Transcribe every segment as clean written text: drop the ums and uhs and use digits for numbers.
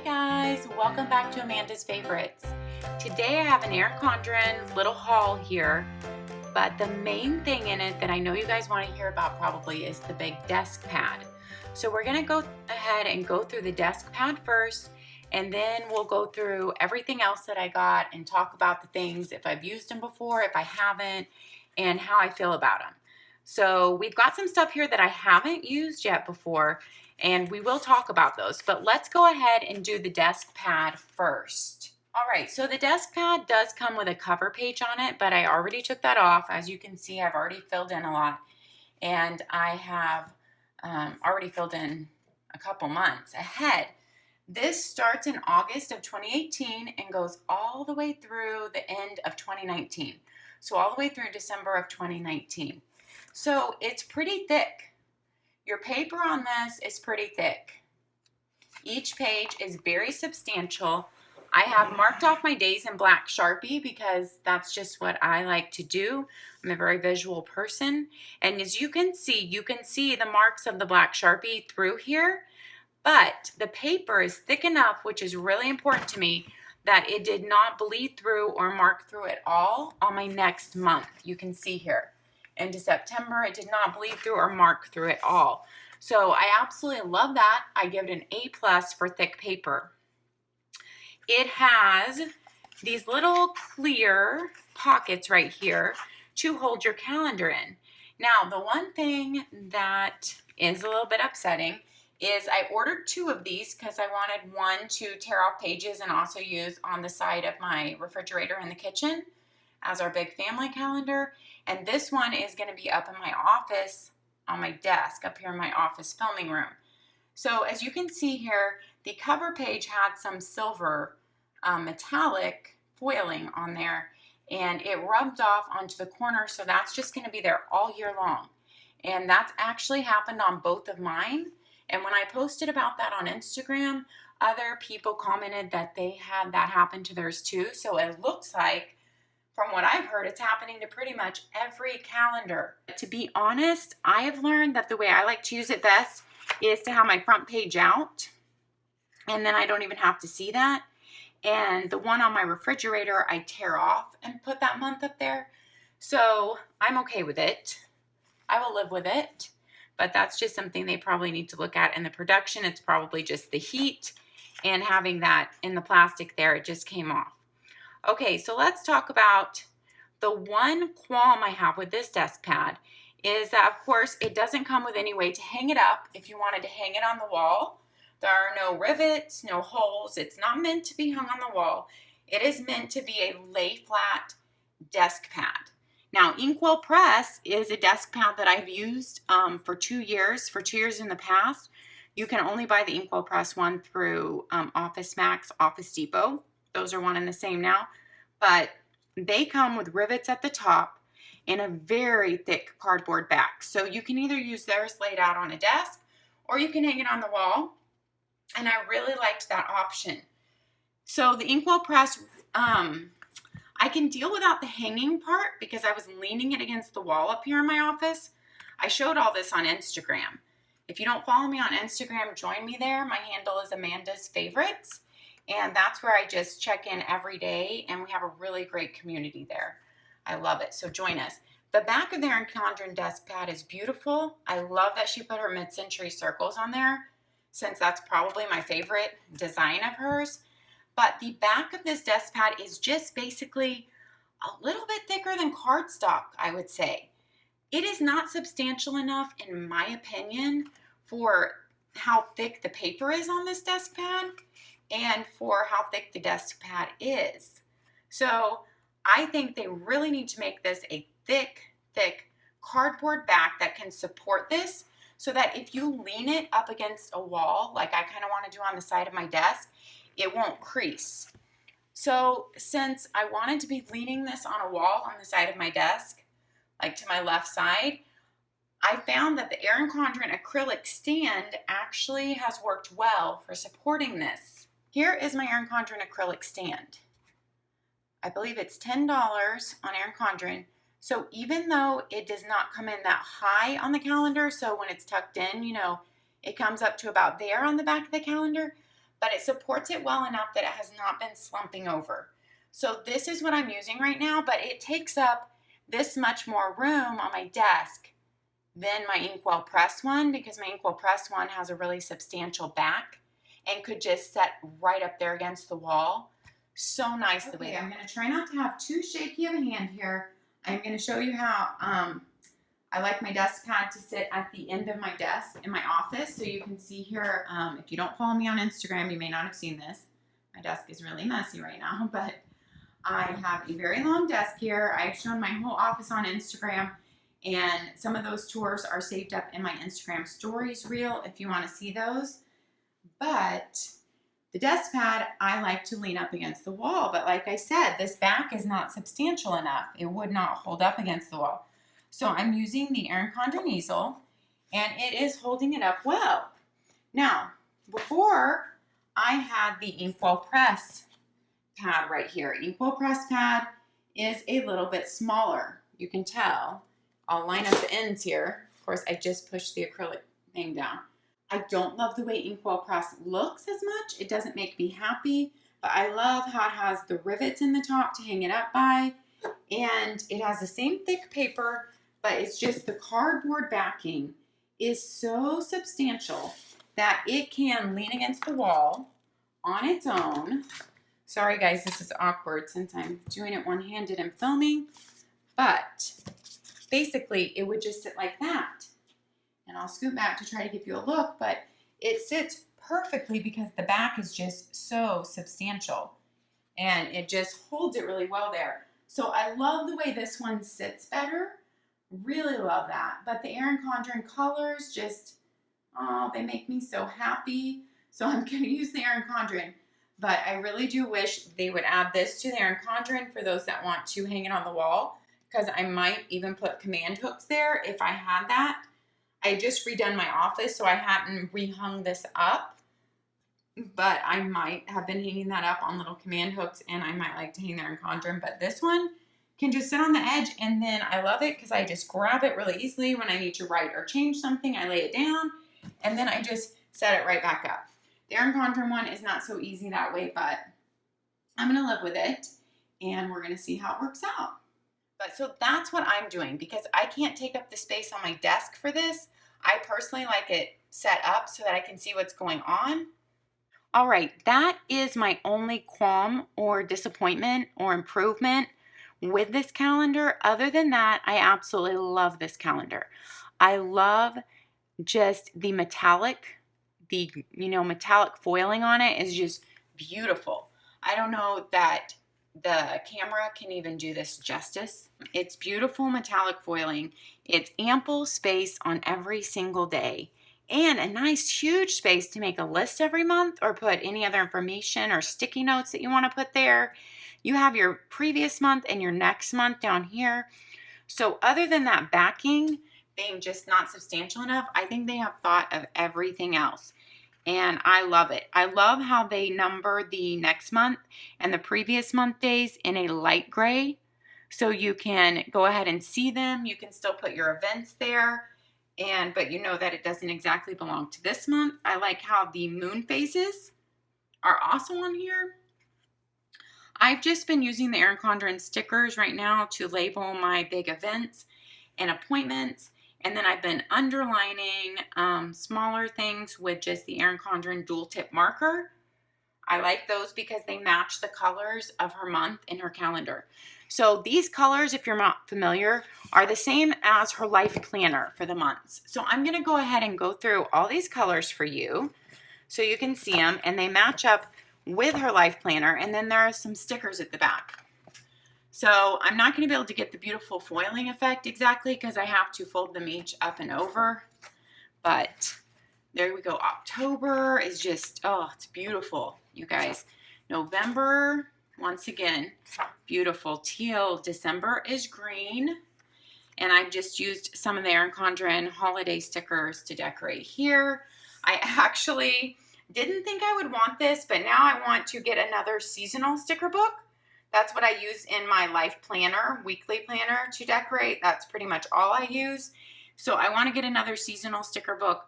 Hey guys, welcome back to Amanda's Favorites. Today I have an Erin Condren little haul here, but the main thing in it that I know you guys want to hear about probably is the big desk pad. So we're going to go ahead and go through the desk pad first, and then we'll go through everything else that I got and talk about the things, if I've used them before, if I haven't, and how I feel about them. So we've got some stuff here that I haven't used yet before, and we will talk about those, but let's go ahead and do the desk pad first. All right, so the desk pad does come with a cover page on it, but I already took that off. As you can see, I've already filled in a lot, and I have already filled in a couple months ahead. This starts in August of 2018 and goes all the way through the end of 2019. So all the way through December of 2019. So it's pretty thick. Your paper on this is pretty thick. Each page is very substantial. I have marked off my days in black Sharpie because that's just what I like to do. I'm a very visual person. And as you can see the marks of the black Sharpie through here, but the paper is thick enough, which is really important to me, that it did not bleed through or mark through at all on my next month. You can see here. Into September, it did not bleed through or mark through at all. So I absolutely love that. I give it an A+ for thick paper. It has these little clear pockets right here to hold your calendar in. Now, the one thing that is a little bit upsetting is I ordered 2 of these because I wanted one to tear off pages and also use on the side of my refrigerator in the kitchen as our big family calendar. And this one is going to be up in my office on my desk, up here in my office filming room. So as you can see here, the cover page had some silver metallic foiling on there, and it rubbed off onto the corner, so that's just going to be there all year long. And that's actually happened on both of mine. And when I posted about that on Instagram, other people commented that they had that happen to theirs too. So it looks like, from what I've heard, it's happening to pretty much every calendar. To be honest, I have learned that the way I like to use it best is to have my front page out, and then I don't even have to see that. And the one on my refrigerator, I tear off and put that month up there. So I'm okay with it. I will live with it, but that's just something they probably need to look at in the production. It's probably just the heat and having that in the plastic there, it just came off. Okay, so let's talk about the one qualm I have with this desk pad is that, of course, it doesn't come with any way to hang it up if you wanted to hang it on the wall. There are no rivets, no holes. It's not meant to be hung on the wall. It is meant to be a lay flat desk pad. Now, Inkwell Press is a desk pad that I've used for 2 years. For 2 years in the past, you can only buy the Inkwell Press one through Office Max, Office Depot. Those are one and the same now, but they come with rivets at the top and a very thick cardboard back. So you can either use theirs laid out on a desk or you can hang it on the wall. And I really liked that option. So the Inkwell Press, I can deal without the hanging part because I was leaning it against the wall up here in my office. I showed all this on Instagram. If you don't follow me on Instagram, join me there. My handle is Amandasfavorites. And that's where I just check in every day, and we have a really great community there. I love it, so join us. The back of the Erin Condren desk pad is beautiful. I love that she put her mid-century circles on there, since that's probably my favorite design of hers. But the back of this desk pad is just basically a little bit thicker than cardstock, I would say. It is not substantial enough, in my opinion, for how thick the paper is on this desk pad and for how thick the desk pad is. So I think they really need to make this a thick cardboard back that can support this, so that if you lean it up against a wall, like I kind of want to do on the side of my desk, it won't crease. So since I wanted to be leaning this on a wall on the side of my desk, like to my left side, I found that the Erin Condren acrylic stand actually has worked well for supporting this. Here is my Erin Condren acrylic stand. I believe it's $10 on Erin Condren. So even though it does not come in that high on the calendar, so when it's tucked in, you know, it comes up to about there on the back of the calendar, but it supports it well enough that it has not been slumping over. So this is what I'm using right now, but it takes up this much more room on my desk than my Inkwell Press one, because my Inkwell Press one has a really substantial back and could just set right up there against the wall. So nice the way. I'm going to try not to have too shaky of a hand here. I'm going to show you how I like my Deskpad to sit at the end of my desk in my office. So you can see here, if you don't follow me on Instagram, you may not have seen this. My desk is really messy right now, but I have a very long desk here. I've shown my whole office on Instagram, and some of those tours are saved up in my Instagram stories reel if you want to see those. But the Deskpad, I like to lean up against the wall. But like I said, this back is not substantial enough. It would not hold up against the wall. So I'm using the Erin Condren easel, and it is holding it up well. Now, before I had the Inkwell Press pad right here. Inkwell Press pad is a little bit smaller. You can tell. I'll line up the ends here. Of course, I just pushed the acrylic thing down. I don't love the way Inkwell Press looks as much. It doesn't make me happy, but I love how it has the rivets in the top to hang it up by, and it has the same thick paper, but it's just the cardboard backing is so substantial that it can lean against the wall on its own. Sorry guys, this is awkward since I'm doing it one-handed and filming, but basically it would just sit like that. And I'll scoot back to try to give you a look, but it sits perfectly because the back is just so substantial and it just holds it really well there. So I love the way this one sits better. Really love that. But the Erin Condren colors just, oh, they make me so happy. So I'm going to use the Erin Condren. But I really do wish they would add this to the Erin Condren for those that want to hang it on the wall, because I might even put command hooks there if I had that. I just redone my office, so I hadn't rehung this up, but I might have been hanging that up on little command hooks, and I might like to hang the Erin Condren, but this one can just sit on the edge, and then I love it because I just grab it really easily when I need to write or change something. I lay it down, and then I just set it right back up. The Erin Condren one is not so easy that way, but I'm going to live with it, and we're going to see how it works out. But so that's what I'm doing because I can't take up the space on my desk for this. I personally like it set up so that I can see what's going on. All right, that is my only qualm or disappointment or improvement with this calendar. Other than that, I absolutely love this calendar. I love just the metallic, metallic foiling on it is just beautiful. I don't know that the camera can even do this justice. It's beautiful metallic foiling. It's ample space on every single day and a nice huge space to make a list every month or put any other information or sticky notes that you want to put there. You have your previous month and your next month down here. So other than that backing being just not substantial enough, I think they have thought of everything else. And I love it. I love how they number the next month and the previous month days in a light gray. So you can go ahead and see them. You can still put your events there. But you know that it doesn't exactly belong to this month. I like how the moon phases are also on here. I've just been using the Erin Condren stickers right now to label my big events and appointments. And then I've been underlining smaller things with just the Erin Condren dual tip marker. I like those because they match the colors of her month in her calendar. So these colors, if you're not familiar, are the same as her life planner for the months. So I'm going to go ahead and go through all these colors for you so you can see them, and they match up with her life planner. And then there are some stickers at the back. So I'm not going to be able to get the beautiful foiling effect exactly because I have to fold them each up and over. But there we go. October is just, oh, it's beautiful, you guys. November, once again, beautiful teal. December is green. And I've just used some of the Erin Condren holiday stickers to decorate here. I actually didn't think I would want this, but now I want to get another seasonal sticker book. That's what I use in my life planner, weekly planner to decorate. That's pretty much all I use. So I want to get another seasonal sticker book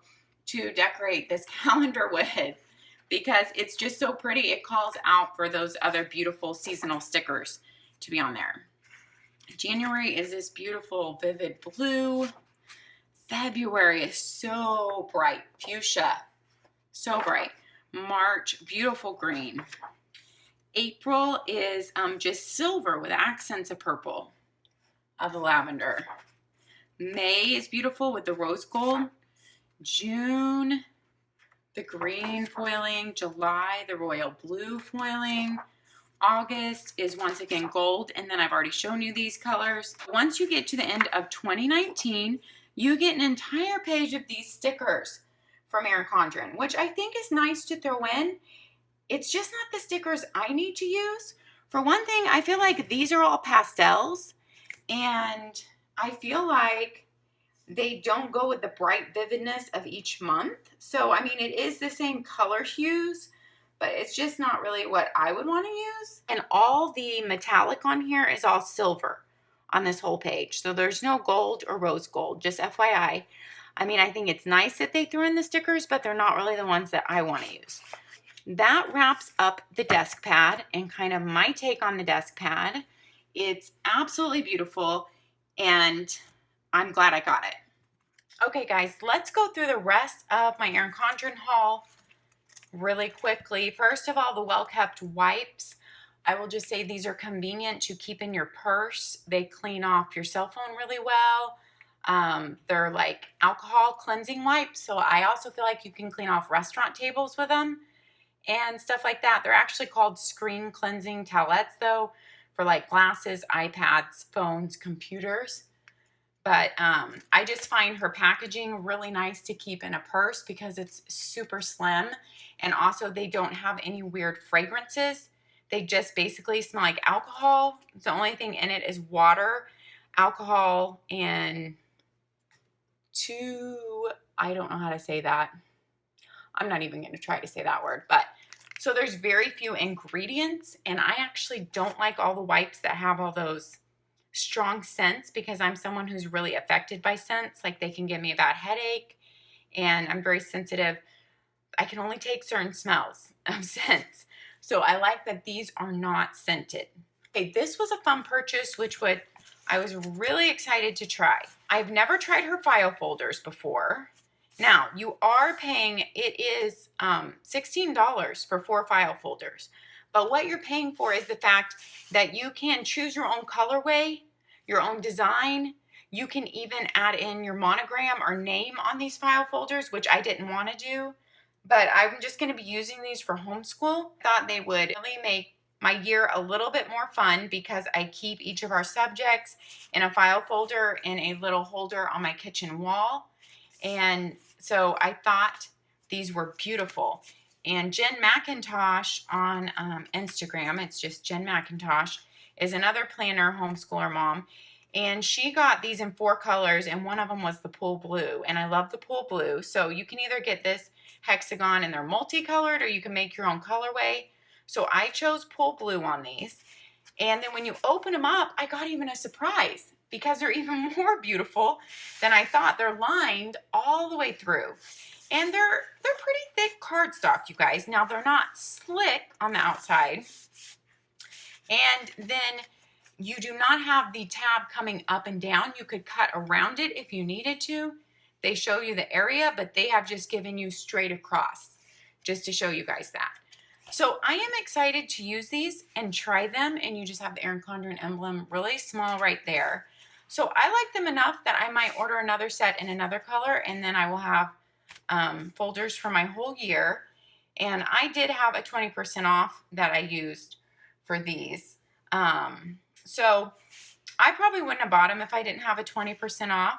to decorate this calendar with because it's just so pretty. It calls out for those other beautiful seasonal stickers to be on there. January is this beautiful vivid blue. February is so bright, fuchsia, so bright. March, beautiful green. April is just silver with accents of purple of the lavender. May is beautiful with the rose gold. June, the green foiling. July, the royal blue foiling. August is once again gold, and then I've already shown you these colors. Once you get to the end of 2019, you get an entire page of these stickers from Erin Condren, which I think is nice to throw in. It's just not the stickers I need to use. For one thing, I feel like these are all pastels, and I feel like they don't go with the bright vividness of each month. So, I mean, it is the same color hues, but it's just not really what I would want to use. And all the metallic on here is all silver on this whole page. So there's no gold or rose gold, just FYI. I mean, I think it's nice that they threw in the stickers, but they're not really the ones that I want to use. That wraps up the Deskpad and kind of my take on the Deskpad. It's absolutely beautiful, and I'm glad I got it. Okay, guys, let's go through the rest of my Erin Condren haul really quickly. First of all, the well-kept wipes. I will just say these are convenient to keep in your purse. They clean off your cell phone really well. They're like alcohol cleansing wipes, so I also feel like you can clean off restaurant tables with them and stuff like that. They're actually called screen cleansing towelettes, though, for like glasses, iPads, phones, computers. But I just find her packaging really nice to keep in a purse because it's super slim, and also they don't have any weird fragrances. They just basically smell like alcohol. The only thing in it is water, alcohol, and I don't know how to say that. I'm not even going to try to say that word. But so there's very few ingredients, and I actually don't like all the wipes that have all those strong scents because I'm someone who's really affected by scents. Like, they can give me a bad headache, and I'm very sensitive. I can only take certain smells of scents. So I like that these are not scented. Okay, this was a fun purchase, I was really excited to try. I've never tried her file folders before. Now, you are paying, it is $16 for 4 file folders. But what you're paying for is the fact that you can choose your own colorway, your own design. You can even add in your monogram or name on these file folders, which I didn't want to do. But I'm just going to be using these for homeschool. I thought they would really make my year a little bit more fun because I keep each of our subjects in a file folder in a little holder on my kitchen wall. And so I thought these were beautiful. And Jen McIntosh on Instagram, it's just Jen McIntosh, is another planner homeschooler mom. And she got these in 4 colors, and one of them was the pool blue. And I love the pool blue. So you can either get this hexagon and they're multicolored, or you can make your own colorway. So I chose pool blue on these. And then when you open them up, I got even a surprise because they're even more beautiful than I thought. They're lined all the way through. And they're pretty thick cardstock, you guys. Now, they're not slick on the outside. And then you do not have the tab coming up and down. You could cut around it if you needed to. They show you the area, but they have just given you straight across just to show you guys that. So I am excited to use these and try them. And you just have the Erin Condren emblem really small right there. So I like them enough that I might order another set in another color, and then I will have folders for my whole year. And I did have a 20% off that I used for these. So I probably wouldn't have bought them if I didn't have a 20% off.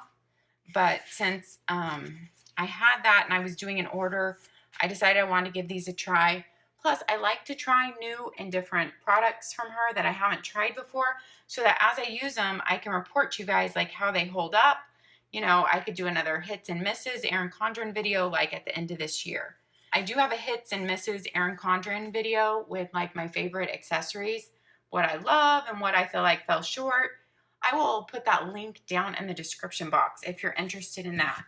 But since I had that and I was doing an order, I decided I wanted to give these a try. Plus, I like to try new and different products from her that I haven't tried before, so that as I use them, I can report to you guys like how they hold up. You know, I could do another hits and misses Erin Condren video like at the end of this year. I do have a hits and misses Erin Condren video with like my favorite accessories, what I love and what I feel like fell short. I will put that link down in the description box if you're interested in that.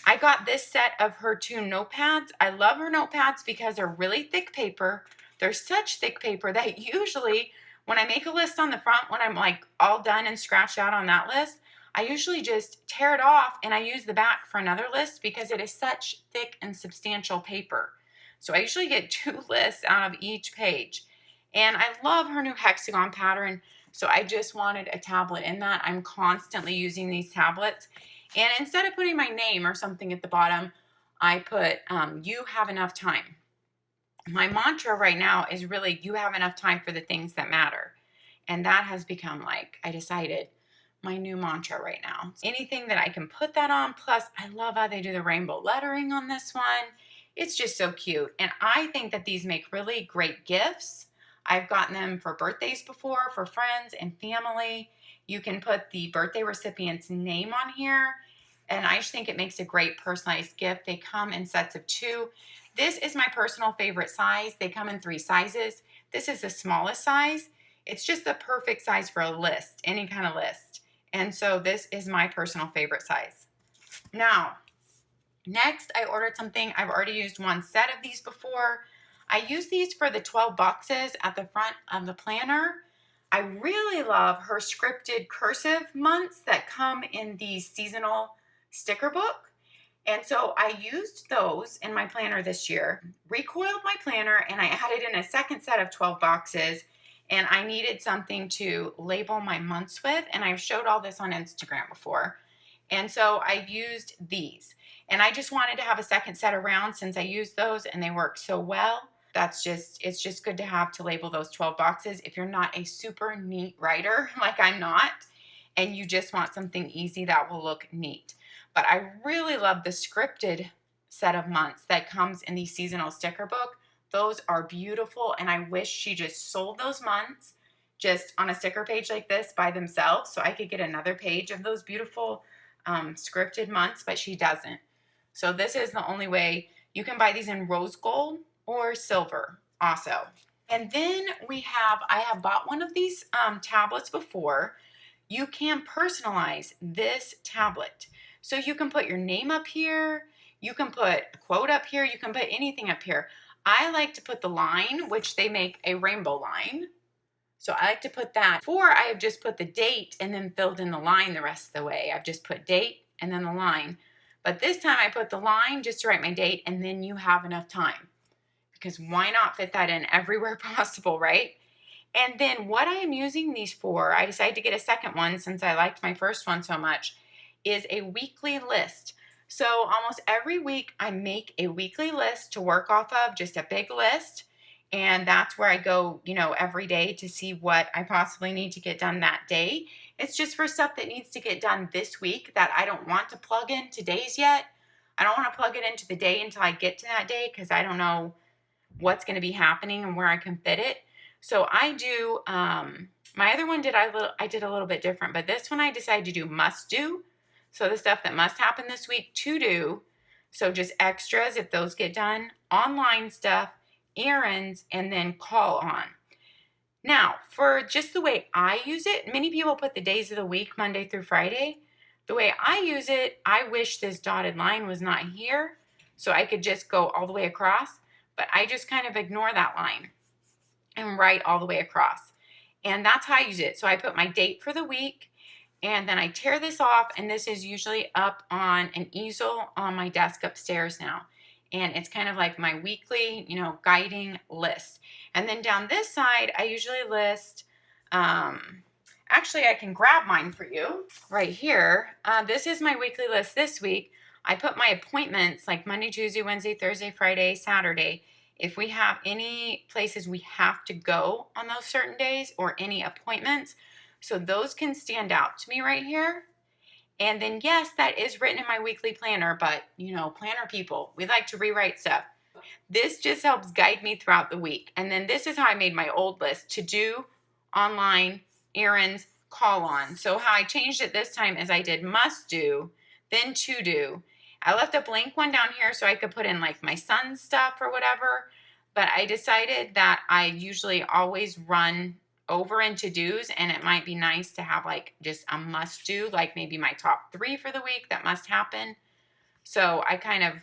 I got this set of her 2 notepads. I love her notepads because they're really thick paper. They're such thick paper that usually when I make a list on the front, when I'm like all done and scratched out on that list, I usually just tear it off and I use the back for another list because it is such thick and substantial paper. So I usually get 2 lists out of each page. And I love her new hexagon pattern. So I just wanted a tablet in that. I'm constantly using these tablets. And instead of putting my name or something at the bottom, I put, you have enough time. My mantra right now is really, you have enough time for the things that matter. And that has become, like, I decided, my new mantra right now. Anything that I can put that on. Plus, I love how they do the rainbow lettering on this one. It's just so cute. And I think that these make really great gifts. I've gotten them for birthdays before, for friends and family. You can put the birthday recipient's name on here, and I just think it makes a great personalized gift. They come in sets of 2. This is my personal favorite size. They come in 3 sizes. This is the smallest size. It's just the perfect size for a list, any kind of list. And so this is my personal favorite size. Now, next I ordered something. I've already used one set of these before. I use these for the 12 boxes at the front of the planner. I really love her scripted cursive months that come in the seasonal sticker book. And so I used those in my planner this year, recoiled my planner, and I added in a second set of 12 boxes. And I needed something to label my months with. And I've showed all this on Instagram before. And so I used these. And I just wanted to have a second set around since I used those and they work so well. It's just good to have to label those 12 boxes if you're not a super neat writer like I'm not, and you just want something easy that will look neat. But I really love the scripted set of months that comes in the seasonal sticker book. Those are beautiful, and I wish she just sold those months just on a sticker page like this by themselves so I could get another page of those beautiful scripted months, but she doesn't. So this is the only way. You can buy these in rose gold or silver also. And then I have bought one of these tablets before. You can personalize this tablet. So you can put your name up here. You can put a quote up here. You can put anything up here. I like to put the line, which they make a rainbow line. So I like to put that. Before, I have just put the date and then filled in the line the rest of the way. I've just put date and then the line. But this time I put the line just to write my date, and then you have enough time. Because why not fit that in everywhere possible, right? And then what I am using these for, I decided to get a second one since I liked my first one so much, is a weekly list. So almost every week I make a weekly list to work off of, just a big list. And that's where I go, every day to see what I possibly need to get done that day. It's just for stuff that needs to get done this week that I don't want to plug into days yet. I don't want to plug it into the day until I get to that day because I don't know what's going to be happening and where I can fit it. So I do, my other one I did a little bit different, but this one I decided to do must do. So the stuff that must happen this week to do. So just extras if those get done, online stuff, errands, and then call on. Now, for just the way I use it, many people put the days of the week, Monday through Friday. The way I use it, I wish this dotted line was not here so I could just go all the way across, but I just kind of ignore that line and write all the way across. And that's how I use it. So I put my date for the week, and then I tear this off, and this is usually up on an easel on my desk upstairs now. And it's kind of like my weekly, guiding list. And then down this side, I usually list, actually I can grab mine for you right here. This is my weekly list this week. I put my appointments like Monday, Tuesday, Wednesday, Thursday, Friday, Saturday. If we have any places we have to go on those certain days or any appointments, so those can stand out to me right here. And then, yes, that is written in my weekly planner, but, planner people, we like to rewrite stuff. This just helps guide me throughout the week. And then this is how I made my old list: to do, online, errands, call on. So how I changed it this time is I did must do, then to do. I left a blank one down here so I could put in like my son's stuff or whatever. But I decided that I usually always run over into do's, and it might be nice to have like just a must do, like maybe my top 3 for the week that must happen. So I kind of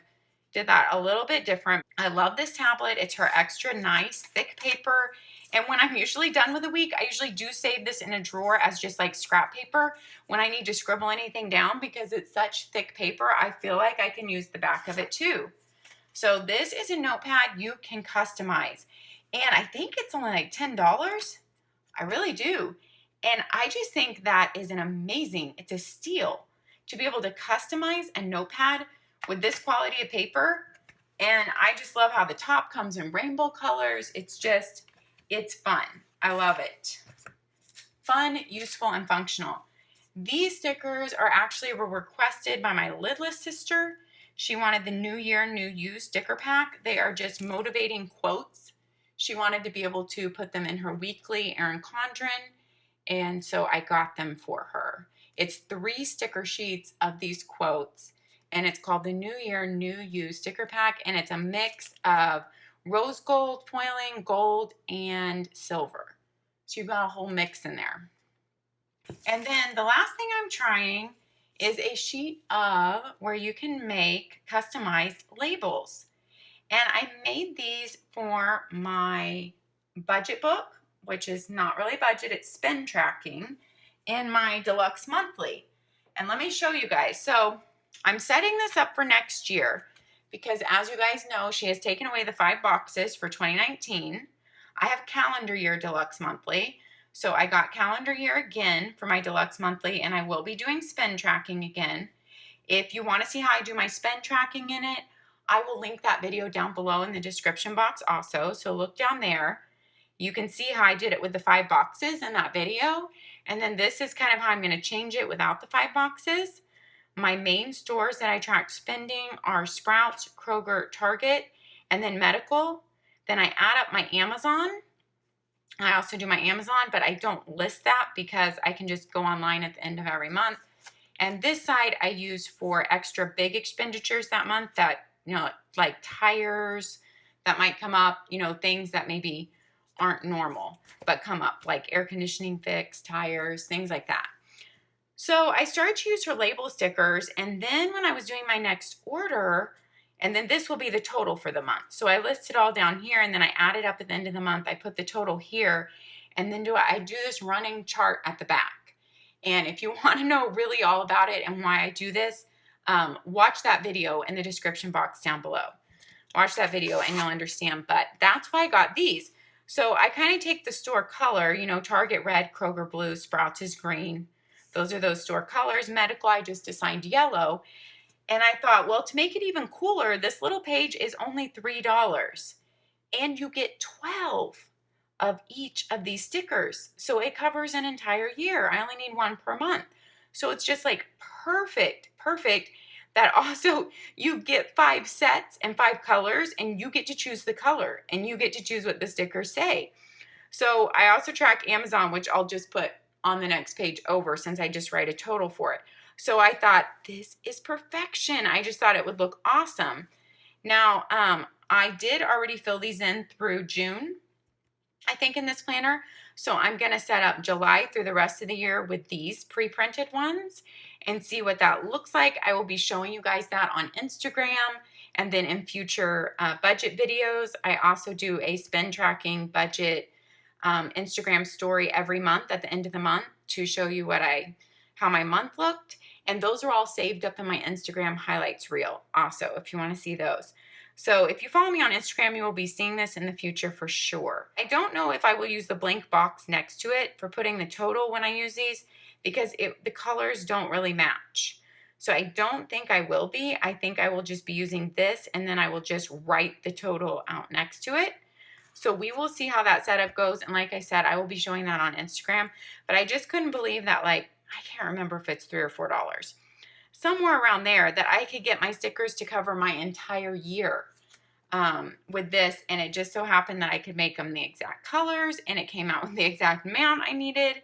did that a little bit different. I love this tablet. It's her extra nice thick paper. And when I'm usually done with a week, I usually do save this in a drawer as just like scrap paper when I need to scribble anything down, because it's such thick paper. I feel like I can use the back of it too. So this is a notepad you can customize. And I think it's only like $10. I really do. And I just think that is an amazing, it's a steal to be able to customize a notepad with this quality of paper. And I just love how the top comes in rainbow colors. It's fun. I love it. Fun, useful, and functional. These stickers were requested by my lidless sister. She wanted the New Year, New You sticker pack. They are just motivating quotes. She wanted to be able to put them in her weekly Erin Condren, and so I got them for her. It's 3 sticker sheets of these quotes, and it's called the New Year, New You sticker pack, and it's a mix of rose gold foiling, gold, and silver. So you've got a whole mix in there. And then the last thing I'm trying is a sheet of where you can make customized labels. And I made these for my budget book, which is not really budget, it's spend tracking, in my deluxe monthly. And let me show you guys. So I'm setting this up for next year because, as you guys know, she has taken away the 5 boxes for 2019. I have calendar year deluxe monthly. So I got calendar year again for my deluxe monthly, and I will be doing spend tracking again. If you want to see how I do my spend tracking in it, I will link that video down below in the description box also. So look down there. You can see how I did it with the 5 boxes in that video. And then this is kind of how I'm going to change it without the 5 boxes. My main stores that I track spending are Sprouts, Kroger, Target, and then medical. Then I add up my Amazon. I also do my Amazon, but I don't list that because I can just go online at the end of every month. And this side I use for extra big expenditures that month that, like tires that might come up, things that maybe aren't normal but come up, like air conditioning fix, tires, things like that. So I started to use her label stickers, and then when I was doing my next order, and then this will be the total for the month. So I list it all down here, and then I add it up at the end of the month. I put the total here, and then I do this running chart at the back. And if you want to know really all about it and why I do this, watch that video in the description box down below. Watch that video and you'll understand. But that's why I got these. So I kind of take the store color, Target red, Kroger blue, Sprouts is green. Those are those store colors. Medical, I just assigned yellow. And I thought, well, to make it even cooler, this little page is only $3. And you get 12 of each of these stickers. So it covers an entire year. I only need 1 per month. So it's just like perfect. That also you get 5 sets and 5 colors, and you get to choose the color, and you get to choose what the stickers say. So I also track Amazon, which I'll just put on the next page over since I just write a total for it. So I thought, this is perfection. I just thought it would look awesome. Now, I did already fill these in through June, I think, in this planner. So I'm going to set up July through the rest of the year with these pre-printed ones and see what that looks like. I will be showing you guys that on Instagram and then in future budget videos. I also do a spend tracking budget Instagram story every month at the end of the month to show you how my month looked. And those are all saved up in my Instagram highlights reel also, if you want to see those. So if you follow me on Instagram, you will be seeing this in the future for sure. I don't know if I will use the blank box next to it for putting the total when I use these, because the colors don't really match. So I don't think I will be. I think I will just be using this, and then I will just write the total out next to it. So we will see how that setup goes. And like I said, I will be showing that on Instagram. But I just couldn't believe that, I can't remember if it's $3 or $4. Somewhere around there, that I could get my stickers to cover my entire year with this. And it just so happened that I could make them the exact colors, and it came out with the exact amount I needed.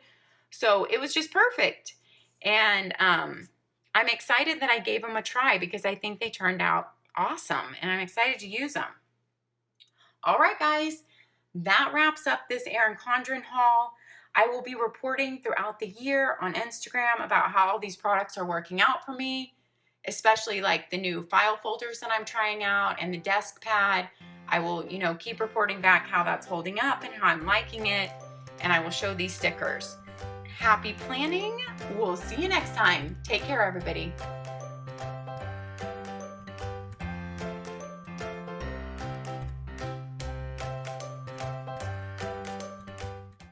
So it was just perfect. And I'm excited that I gave them a try because I think they turned out awesome, and I'm excited to use them. All right, guys, that wraps up this Erin Condren haul. I will be reporting throughout the year on Instagram about how all these products are working out for me. especially like the new file folders that I'm trying out and the Deskpad. I will, you know, keep reporting back how that's holding up and how I'm liking it, and I will show these stickers. Happy planning. We'll see you next time. Take care, everybody.